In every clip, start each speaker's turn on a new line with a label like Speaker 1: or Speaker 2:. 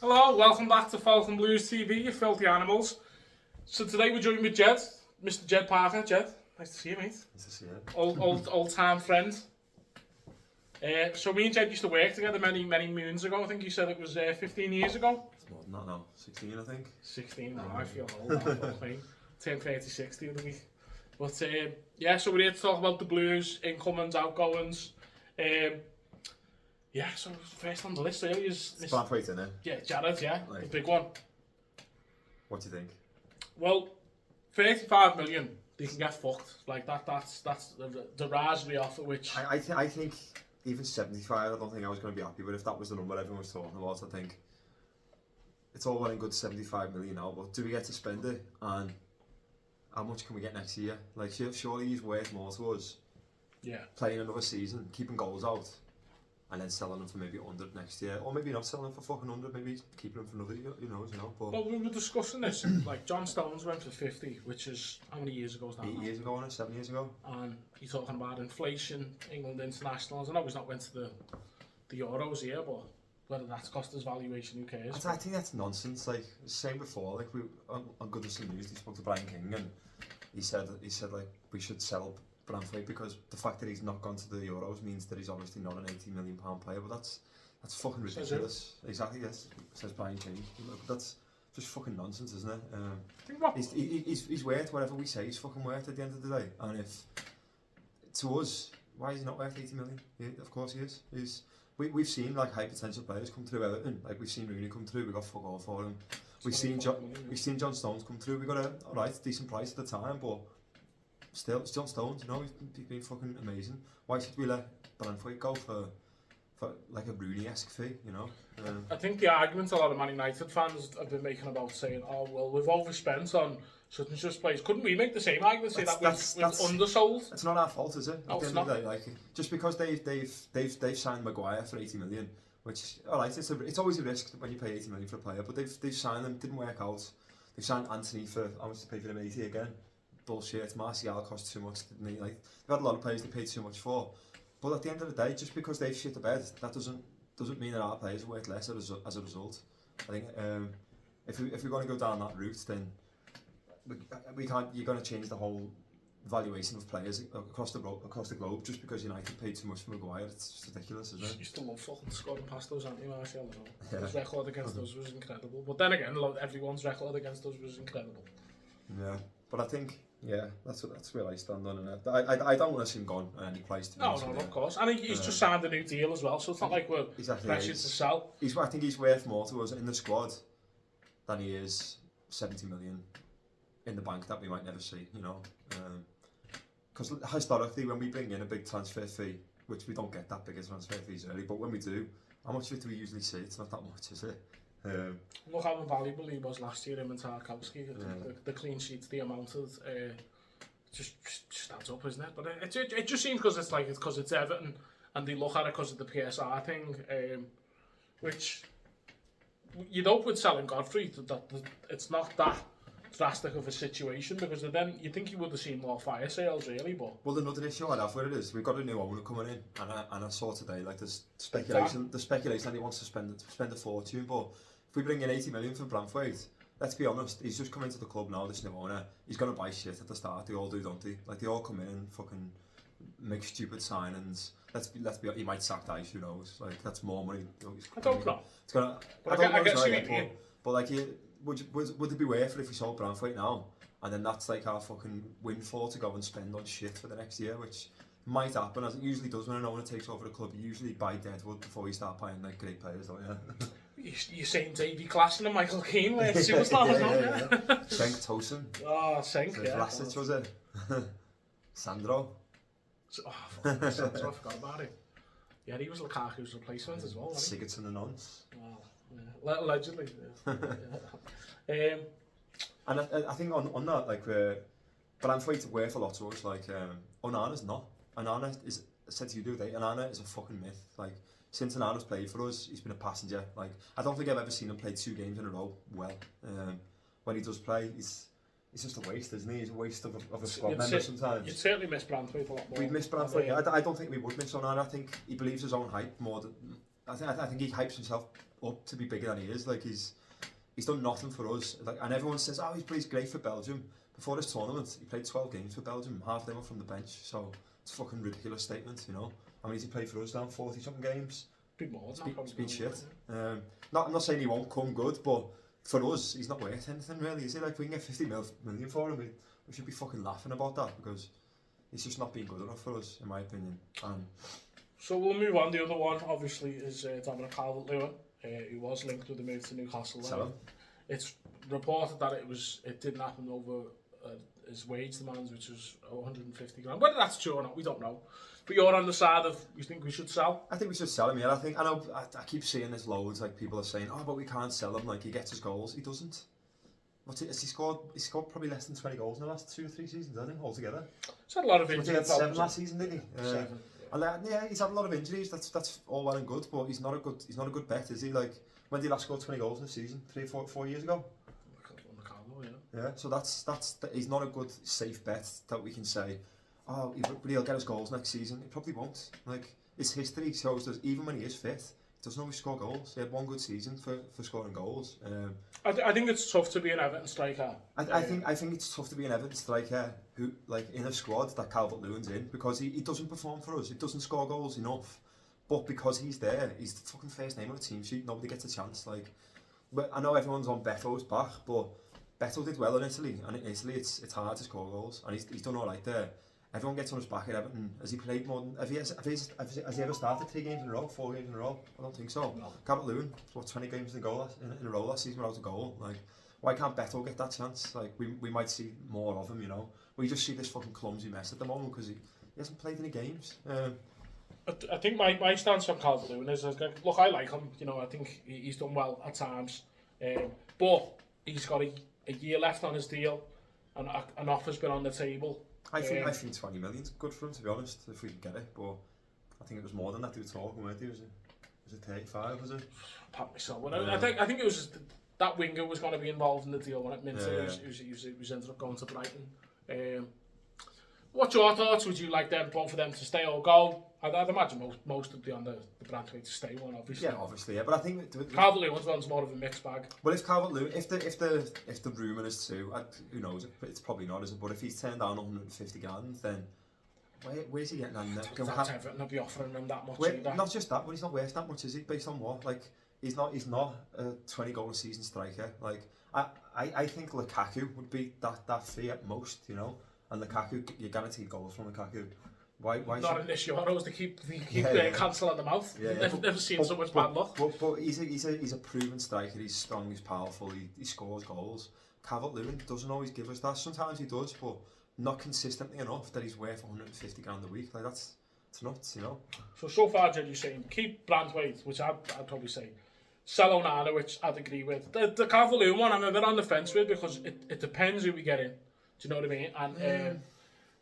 Speaker 1: Hello, welcome back to Falcon Blues TV, you filthy animals. So today we're joined with Jed, Mr. Jed Parker. Jed, nice to see you, mate.
Speaker 2: Nice to see you.
Speaker 1: Old time friend. So me and Jed used to work together many moons ago. I think you said it was 15 years ago.
Speaker 2: It's more than that now. 16, I think.
Speaker 1: 16, I feel old now, fuck me. Turned 36 the other week. But yeah, so we're here to talk about the Blues, incomings, outgoings. Yeah, so first on the list really is...
Speaker 2: It's Branthwaite, isn't it?
Speaker 1: Yeah, Jared, yeah,
Speaker 2: Like,
Speaker 1: the big one.
Speaker 2: what do you think?
Speaker 1: Well, 35 million, they can get fucked. Like that's the raspberry offer, which...
Speaker 2: I think even 75, I don't think I was going to be happy with if that was the number everyone was talking about. I think it's all well and good 75 million now, but do we get to spend it? And how much can we get next year? Like, surely he's worth more to us.
Speaker 1: Yeah.
Speaker 2: Playing another season, keeping goals out, and then selling them for maybe 100 next year, or maybe not selling them for fucking 100, maybe keeping them for another year, you know. But
Speaker 1: well, we were discussing this, like John Stones went for 50, which is, how many years ago was that?
Speaker 2: 8 years ago, wasn't it? 7 years ago.
Speaker 1: And you're talking about inflation, England internationals. I know he's not went to the Euros here, but whether that's cost us valuation, who cares?
Speaker 2: I think that's nonsense. Like, same before, like, we on Goodison News, they spoke to Brian King, and he said like, we should sell Branthwaite because the fact that he's not gone to the Euros means that he's obviously not an £80 million player, but that's fucking ridiculous. Exactly, yes, says Brian King. That's just fucking nonsense, isn't it? He's worth whatever we say he's fucking worth at the end of the day. And if, to us, why is he not worth 80 million? Yeah, of course he is. We've seen like high potential players come through Everton. Like, we've seen Rooney come through, we got fuck all for him. We've seen John Stones come through, we got a alright decent price at the time, but still, it's John Stones, you know, he's been fucking amazing. Why should we let Branthwaite go for like a Rooney-esque fee, you know?
Speaker 1: I think the argument a lot of Man United fans have been making about saying, oh, well, we've overspent on such and such players. Couldn't we make the same argument, say that we've undersold?
Speaker 2: It's not our fault, is it?
Speaker 1: No,
Speaker 2: at the end of the day, like, just because they've signed Maguire for 80 million, which, alright, it's always a risk when you pay 80 million for a player, but they've signed them, didn't work out. They've signed Anthony for, how much to pay for him, 80 again? Bullshit. Martial cost too much, didn't he? Like, they've had a lot of players they paid too much for. But at the end of the day, just because they've shit the bed, that doesn't mean that our players are worth less as a result. I think if we're going to go down that route, then we can't. You're going to change the whole valuation of players across the globe just because United paid too much for Maguire. It's just ridiculous, isn't it?
Speaker 1: You still love fucking scoring past those, aren't you, Martial?
Speaker 2: Yeah.
Speaker 1: His record against us was incredible. But then again, everyone's record against us was incredible.
Speaker 2: Yeah, but I think. Yeah, that's where I stand on it. I don't want to see him gone at any price. To
Speaker 1: no, of course. I think he's just signed a new deal as well, so it's not like we're pressured to sell.
Speaker 2: I think he's worth more to us in the squad than he is 70 million in the bank that we might never see, you know. Because historically, when we bring in a big transfer fee, which we don't get that big a transfer fees early, but when we do, how much of it do we usually see? It's not that much, is it?
Speaker 1: Look how invaluable he was last year, him and Tarkowski. The clean sheets, the amount of just adds up, isn't it? But it just seems because it's Everton and they look at it because of the PSR thing, which you'd hope with selling Godfrey that it's not that drastic of a situation, because then you think you would have seen more fire sales really. But
Speaker 2: well, another issue I have where it is, we've got a new owner coming in, and I saw today like there's speculation that he wants to spend a fortune, but if we bring in 80 million for Branthwaite, let's be honest, he's just come into the club now, this new owner, he's going to buy shit at the start, they all do, don't they? Like, they all come in and fucking make stupid signings. Let's be he might sack Dice, who knows? Like, that's more money.
Speaker 1: I don't know.
Speaker 2: It's gonna, I don't know, but like, would it be worth it if we sold Branthwaite now, and then that's like our fucking windfall to go and spend on shit for the next year, which might happen, as it usually does when an owner takes over a club. You usually buy deadwood before you start buying like great players, don't you?
Speaker 1: You're saying Davy Klassen and Michael Keane were superstars,
Speaker 2: yeah. Cenk Tosun.
Speaker 1: Oh, Cenk, yeah.
Speaker 2: Vlasic, was it? Sandro.
Speaker 1: Oh, fuck, Sandro, I forgot about it. Yeah, he was Lukaku's replacement as well, wasn't he?
Speaker 2: Sigurdsson and Nons.
Speaker 1: Oh, yeah. Allegedly. Yeah.
Speaker 2: And I think on that, like, Branthwaite's worth a lot to us. Like, Onana's not. Onana is, said to you the other day, Onana is a fucking myth. Like, since Onana's played for us, he's been a passenger. Like, I don't think I've ever seen him play 2 games in a row well. When he does play, he's just a waste, isn't he? He's a waste of a squad member sometimes.
Speaker 1: You'd certainly miss Branthwaite a lot more.
Speaker 2: We'd miss Branthwaite. I don't think we would miss Onana. I think he believes his own hype more I think he hypes himself up to be bigger than he is. Like he's done nothing for us. Like, and everyone says, oh, he plays great for Belgium. Before this tournament, he played 12 games for Belgium. Half of them were from the bench. So it's a fucking ridiculous statement, you know. I mean, he played for us down 40 something games.
Speaker 1: Big more.
Speaker 2: It's been shit. I'm not saying he won't come good, but for us, he's not worth anything really. Is he? Like, we can get 50 million for him. We should be fucking laughing about that because he's just not been good enough for us, in my opinion.
Speaker 1: So we'll move on. The other one, obviously, is Dominic Calvert-Lewin, who was linked with the move to Newcastle. It's reported that it didn't happen over his wage demands, which was 150 grand. Whether that's true or not, we don't know. But you're on the side of, you think we should sell?
Speaker 2: I think we should sell him, yeah. I keep seeing this loads, like people are saying, oh, but we can't sell him, like he gets his goals. He doesn't. He scored probably less than 20 goals in the last 2 or 3 seasons, hasn't he, altogether?
Speaker 1: He's had a lot of
Speaker 2: injuries. He had 7 last season, didn't he?
Speaker 1: 7.
Speaker 2: Yeah, he's had a lot of injuries. That's all well and good, but he's not a good bet, is he? Like, when did he last score 20 goals in a season? 4 years ago. Yeah, so he's not a good safe bet that we can say, oh, he'll get his goals next season. He probably won't. Like, his history shows that even when he is fit, he doesn't always score goals. He had 1 good season for scoring goals.
Speaker 1: I think it's tough to be an Everton striker.
Speaker 2: I think it's tough to be an Everton striker who, like, in a squad that Calvert-Lewin's in, because he doesn't perform for us. He doesn't score goals enough. But because he's there, he's the fucking first name on the team sheet. Nobody gets a chance. Like, I know everyone's on Beto's back, but Beto did well in Italy, and in Italy it's hard to score goals, and he's done all right there. Everyone gets on his back at Everton. Has he played more than... Has he ever started 3 games in a row, 4 games in a row? I don't think so. No. Calvert-Lewin, 20 games in a row last season without a goal? Like, why can't Beto get that chance? Like, we might see more of him, you know. We just see this fucking clumsy mess at the moment because he hasn't played any games.
Speaker 1: I think my stance on Calvert-Lewin is, look, I like him. You know, I think he's done well at times. But he's got a year left on his deal, and an offer's been on the table.
Speaker 2: I think 20 million's good for him, to be honest, if we can get it. But I think it was more than that they were talking, weren't they? Was it 35, was it?
Speaker 1: Pat myself. I think it was that winger was going to be involved in the deal when it meant he was ended up going to Brighton. What's your thoughts? Would you like both of them to stay or go? I'd imagine most would be on the Branthwaite to stay one, obviously.
Speaker 2: Yeah, obviously, yeah. But I think
Speaker 1: Calvert-Lewin's one's more of a mixed bag.
Speaker 2: Well, if Calvert-Lewin, if the rumour is true, who knows? It's probably not, is it? But if he's turned down 150 grand, then where's he getting on there?
Speaker 1: That's Everton will be offering him that much either.
Speaker 2: Not just that, but he's not worth that much, is he? Based on what? Like, he's not a 20 goal a season striker. Like, I think Lukaku would be that fee at most, you know. And Lukaku, you're guaranteed goals from Lukaku. Why
Speaker 1: not in this Euros to keep cancelling them out. Yeah. Never seen so much bad luck.
Speaker 2: But he's a proven striker. He's strong. He's powerful. He scores goals. Calvert-Lewin doesn't always give us that. Sometimes he does, but not consistently enough that he's worth 150 grand a week. Like it's nuts, you know.
Speaker 1: So far, Jed, you're saying keep Branthwaite, which I'd probably say. Sell Onana, which I'd agree with. The Calvert-Lewin one, I'm a bit on the fence with because it depends who we get in. Do you know what I mean? And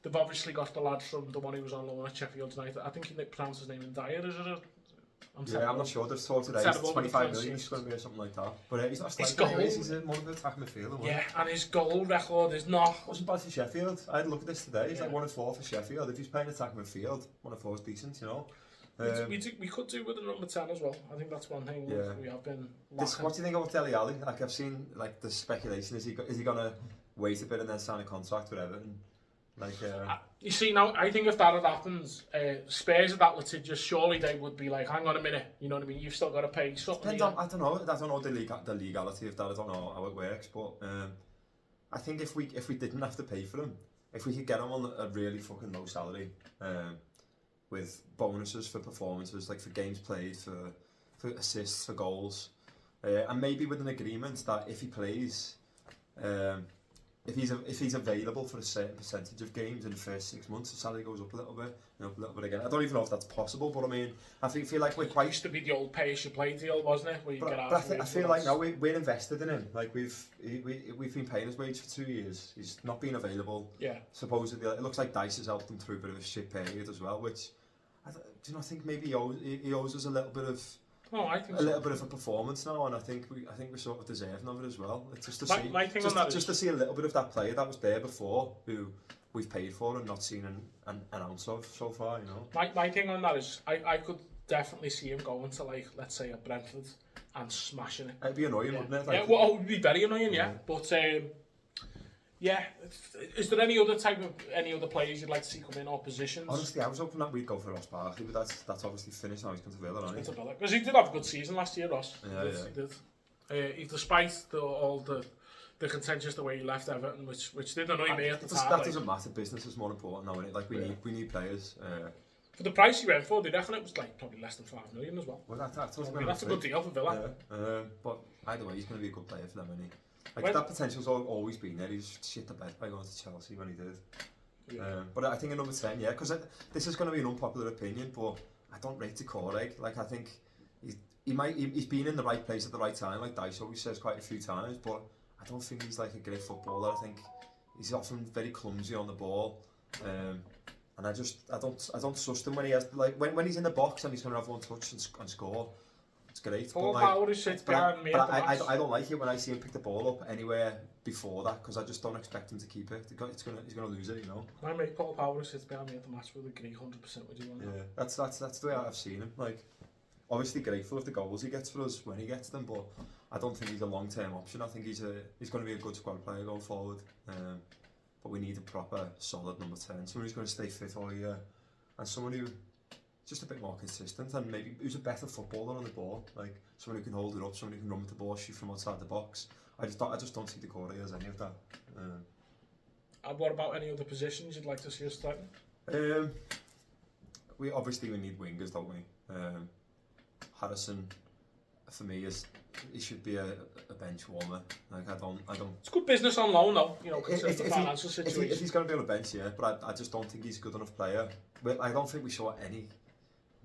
Speaker 1: they've obviously got the lad from the one who was on loan at Sheffield tonight. I think he pronounced his name Ndiaye, is it?
Speaker 2: I'm not sure. They've told today it's 25 million, he's going to be or something like that. But he's not a striker anyways, he's more of an attacking midfielder.
Speaker 1: Yeah, and his goal record is not...
Speaker 2: Wasn't bad for Sheffield. I had a look at this today. He's like 1 of 4 for Sheffield. If he's playing attacking midfield, 1 of 4 is decent, you know.
Speaker 1: We could do with a number 10 as well. I think that's one thing we have been lacking.
Speaker 2: What do you think about Dele Alli? Like, I've seen like the speculation. Is he going to wait a bit and then sign a contract with Everton? Like,
Speaker 1: you see, now I think if that had happened, Spurs are that litigious. Surely they would be like, hang on a minute, you know what I mean? You've still got to pay something.
Speaker 2: I don't know the legality of that. I don't know how it works, but I think if we didn't have to pay for him, if we could get him on a really fucking low salary, with bonuses for performances, like for games played, for assists, for goals, and maybe with an agreement that if he plays. If he's available for a certain percentage of games in the first 6 months, the salary goes up a little bit, up a little bit again. I don't even know if that's possible, but I mean, I feel like we're quite...
Speaker 1: It used to be the old pay-as-you-play deal, wasn't it? Where you get
Speaker 2: I feel like now we're invested in him. Like we've been paying his wage for 2 years. He's not been available.
Speaker 1: Yeah.
Speaker 2: Supposedly, it looks like Dice has helped him through a bit of a shit period as well, which I think maybe he owes us a little bit of.
Speaker 1: Oh, I think
Speaker 2: little bit of a performance now, and I think we're sort of deserving of it as well. It's just to
Speaker 1: to
Speaker 2: see a little bit of that player that was there before, who we've paid for and not seen an ounce of so far. You know.
Speaker 1: My thing on that is I could definitely see him going to, like, let's say, a Brentford and smashing it.
Speaker 2: It'd be annoying, wouldn't it? Like,
Speaker 1: Yeah, well, it would be very annoying, yeah. But, yeah, is there any other players you'd like to see come in, or positions?
Speaker 2: Honestly, I was hoping that we'd go for Ross Barkley, but that's obviously finished now. He's gone to Villa, hasn't he?
Speaker 1: Because he did have a good season last year, Ross.
Speaker 2: Yeah,
Speaker 1: He did. Despite all the contentious the way he left Everton, which did annoy me at the time.
Speaker 2: That doesn't matter. Business is more important now, isn't it? Like we need players.
Speaker 1: For the price he went for, they reckon it was like probably less than 5 million as well.
Speaker 2: Well, that's
Speaker 1: a good deal for Villa.
Speaker 2: Yeah. But either way, he's going to be a good player for them, isn't he? Like that potential's always been there. He's shit the bed by going to Chelsea when he did. Yeah. But I think at number 10, yeah, because this is going to be an unpopular opinion, but I don't rate Decore. Like I think he's been in the right place at the right time, like Dice always says quite a few times. But I don't think he's like a great footballer. I think he's often very clumsy on the ball, and I don't trust him when he has when he's in the box and he's going to have one touch and score. It's great.
Speaker 1: Paul Power sits behind me.
Speaker 2: But I don't like it when I see him pick the ball up anywhere before that, because I just don't expect him to keep it. He's gonna lose it, you know.
Speaker 1: My mate Paul Power sits behind me at the match. We'll agree 100% with you on that.
Speaker 2: Yeah, that's the way I've seen him. Like, obviously grateful of the goals he gets for us when he gets them, but I don't think he's a long-term option. I think he's going to be a good squad player going forward. But we need a proper, solid number 10. Someone who's going to stay fit all year, and someone who just a bit more consistent, and maybe who's a better footballer on the ball, like someone who can hold it up, someone who can run with the ball, shoot from outside the box. I just don't see Decore as any of that.
Speaker 1: And what about any other positions you'd like to see us starting?
Speaker 2: We need wingers, don't we? Harrison, for me, he should be a bench warmer. Like I don't.
Speaker 1: It's good business on loan though, you know, considering the financial situation.
Speaker 2: If he's going to be on a bench, yeah, but I just don't think he's a good enough player. Well, I don't think we saw any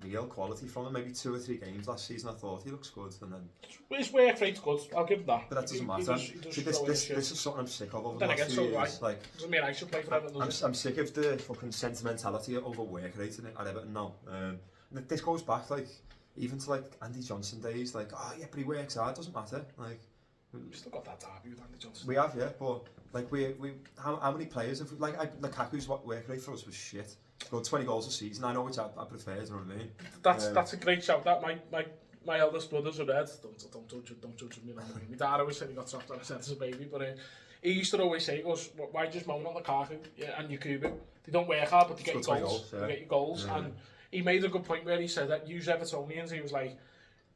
Speaker 2: real quality from him. Maybe 2 or 3 games last season I thought he looks good, and then
Speaker 1: his work rate's good, I'll give him that.
Speaker 2: But that doesn't matter. This is something I'm sick of over the last few years. Like,
Speaker 1: doesn't mean I should play for Everton.
Speaker 2: I'm sick of the fucking sentimentality over work rate at Everton now. This goes back like even to like Andy Johnson days. Like, oh yeah, but he works hard. Doesn't matter. Like,
Speaker 1: we've still got that derby with Andy Johnson.
Speaker 2: We have, yeah, but like we how many players have Lukaku's work rate for us was shit. Scored 20 goals a season. I know which I prefer. You know what I mean?
Speaker 1: That's a great shout. That my eldest brothers are red. Don't judge me. My dad always said he got soft on a set as a baby, but he used to always say, he goes, why just moan at Lukaku and Yakubu? They don't work hard, but they get you goals. They get you goals. Yeah. And he made a good point where he said that use Evertonians. He was like,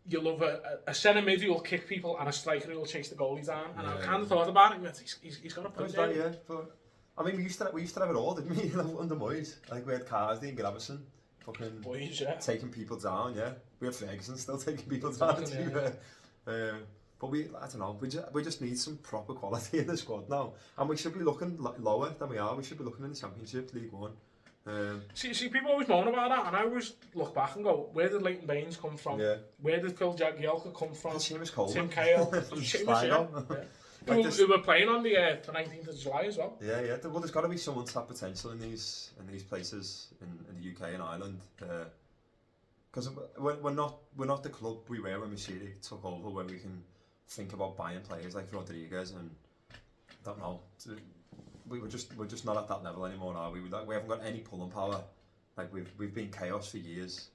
Speaker 1: you love a centre mid who will kick people and a striker who will chase the goalies down. And I kind of thought about it. He's got a point there.
Speaker 2: Yeah, but I mean, we used to have it all, didn't we? Under Moyes, like we had Carsley and Gravison, fucking
Speaker 1: Moyes, yeah,
Speaker 2: taking people down. Yeah, we had Ferguson still taking people down. But I don't know. We just need some proper quality in the squad now, and we should be looking lower than we are. We should be looking in the Championship, League One.
Speaker 1: See, people always moan about that, and I always look back and go, where did Leighton Baines come from? Yeah. Where did Phil Jagielka come from?
Speaker 2: Seamus Coleman.
Speaker 1: Tim Cahill. Seamus, yeah. Who were playing on the 19th of July as well.
Speaker 2: Yeah. Well, there's got to be some untapped potential in these places in the UK and Ireland, because we're not the club we were when Mashiri took over, where we can think about buying players like Rodriguez, and I don't know. We're just not at that level anymore now. We haven't got any pulling power. Like we've been chaos for years.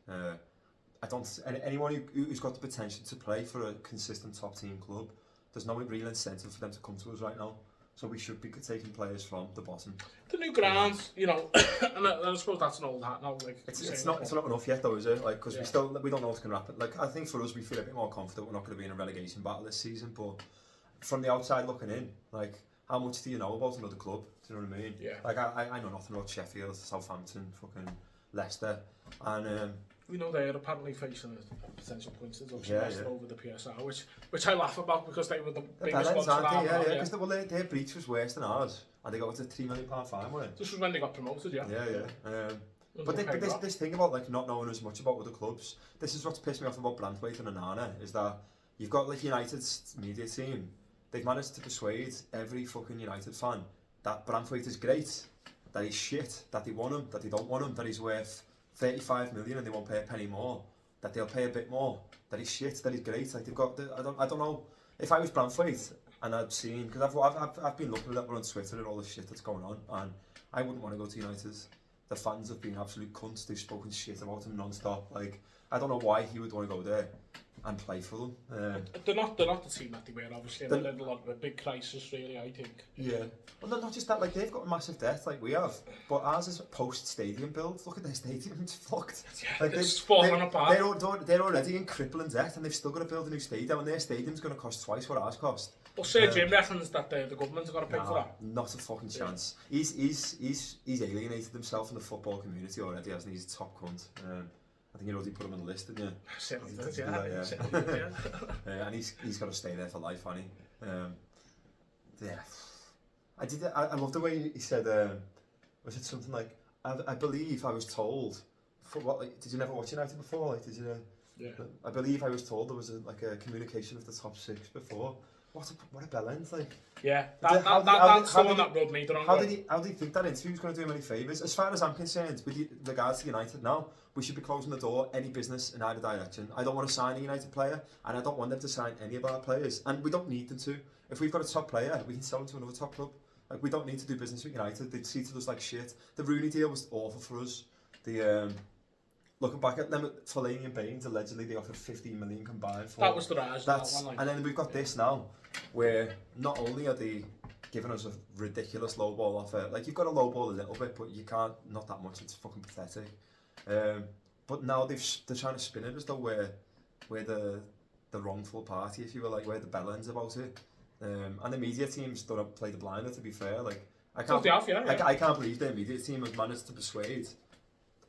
Speaker 2: Anyone who's got the potential to play for a consistent top team club, there's no real incentive for them to come to us right now. So we should be taking players from the bottom.
Speaker 1: The new ground, you know, and I suppose that's an old hat now. Like
Speaker 2: it's not enough yet though, is it? Like, because we don't know what's going to happen. Like, I think for us, we feel a bit more confident we're not going to be in a relegation battle this season. But from the outside looking in, like, how much do you know about another club? Do you know what I mean?
Speaker 1: Yeah.
Speaker 2: Like I know nothing about Sheffield, Southampton, fucking Leicester, and
Speaker 1: we know they're apparently facing a potential points deduction over the PSR, which I laugh about because they were the biggest ones.
Speaker 2: Yeah, because their breach was worse than ours, and they got a £3 million fine, wasn't it?
Speaker 1: This was when they got promoted, yeah.
Speaker 2: Yeah. But this thing about like not knowing as much about other clubs, this is what's pissed me off about Branthwaite and Onana, is that you've got like United's media team. They've managed to persuade every fucking United fan that Branthwaite is great, that he's shit, that they want him, that they don't want him, that he's worth 35 million and they won't pay a penny more, that they'll pay a bit more, that he's shit, that he's great. Like they've got, I don't know, if I was Branthwaite and I'd seen, because I've been looking at it on Twitter at all the shit that's going on, and I wouldn't want to go to United. the fans have been absolute cunts. They've spoken shit about him non-stop. Like, I don't know why he would want to go there and play for them.
Speaker 1: They're not the team that they were, obviously. They're in a big crisis, really, I think.
Speaker 2: Yeah. Well, not just that, like, they've got a massive debt, like we have, but ours is post-stadium build. Look at their stadium, it's fucked.
Speaker 1: Yeah,
Speaker 2: like,
Speaker 1: it's falling apart.
Speaker 2: They're already in crippling debt, and they've still got to build a new stadium, and their stadium's going to cost twice what ours cost.
Speaker 1: Well, Sir Jim reckons that the government's got to pay for that.
Speaker 2: Not a fucking chance. He's alienated himself from the football community already, hasn't he? He's a top cunt. I think you already put him on the list, didn't you?
Speaker 1: Certainly does, yeah.
Speaker 2: And he's got to stay there for life, hasn't he? Yeah. I love the way he said, was it something like, I believe I was told, for what, like, did you never watch United before? Like, did you?
Speaker 1: Yeah.
Speaker 2: I believe I was told there was a communication of the top 6 before. What a bell end, like.
Speaker 1: Yeah, that's the one that rubbed me the wrong way.
Speaker 2: How do you think that interview's going to do him any favours? As far as I'm concerned, with regards to United now, we should be closing the door any business in either direction. I don't want to sign a United player, and I don't want them to sign any of our players, and we don't need them to. If we've got a top player, we can sell him to another top club. Like, we don't need to do business with United. They treated us like shit. The Rooney deal was awful for us. Looking back at them, Fellaini and Baines, allegedly they offered 15 million combined for.
Speaker 1: That was the rise.
Speaker 2: And then we've got this now, where not only are they giving us a ridiculous low ball offer, like, you've got to low ball a little bit, but you can't, not that much. It's fucking pathetic. But now they're trying to spin it as though we're the wrongful party, if you will, like, we're the bellends about it. And the media teams don't play the blinder, to be fair. Like, I can't believe their media team has managed to persuade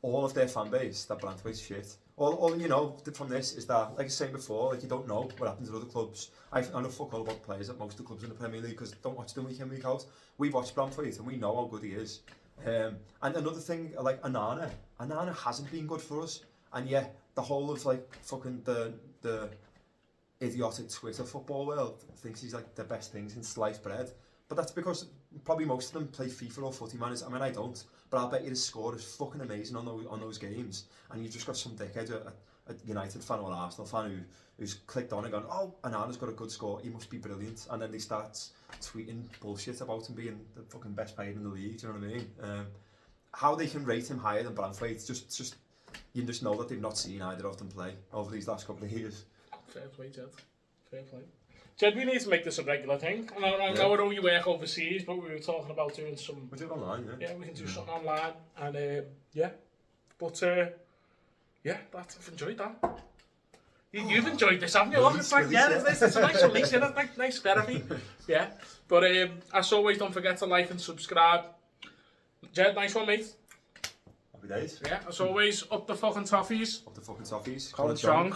Speaker 2: all of their fan base that Branthwaite's shit. All you know from this is that, like I was saying before, like, you don't know what happens at other clubs. I know fuck all about players at most of the clubs in the Premier League because don't watch them week in, week out. We watch Branthwaite and we know how good he is. And another thing, like Onana hasn't been good for us, and yet the whole of, like, fucking the idiotic Twitter football world thinks he's like the best thing since sliced bread. But that's because probably most of them play FIFA or footy managers. I mean, I don't, but I'll bet you the score is fucking amazing on those games. And you've just got some dickhead, a United fan or an Arsenal fan who's clicked on and gone, oh, Onana's got a good score, he must be brilliant. And then they start tweeting bullshit about him being the fucking best player in the league. Do you know what I mean? How they can rate him higher than Branthwaite, just you just know that they've not seen either of them play over these last couple of years.
Speaker 1: Fair play, Jed. Fair play. Jed, we need to make this a regular thing. I know you work overseas, but we were talking about doing some...
Speaker 2: We do it online, yeah.
Speaker 1: Yeah, we can do something online. And, I've enjoyed that. You've enjoyed this, haven't you? Look, it's like, it's a nice release, yeah, that's nice therapy. Yeah. But, as always, don't forget to like and subscribe. Jed, nice one, mate.
Speaker 2: Happy days.
Speaker 1: Yeah, as always, up the fucking Toffees.
Speaker 2: Up the fucking Toffees.
Speaker 1: Call it strong.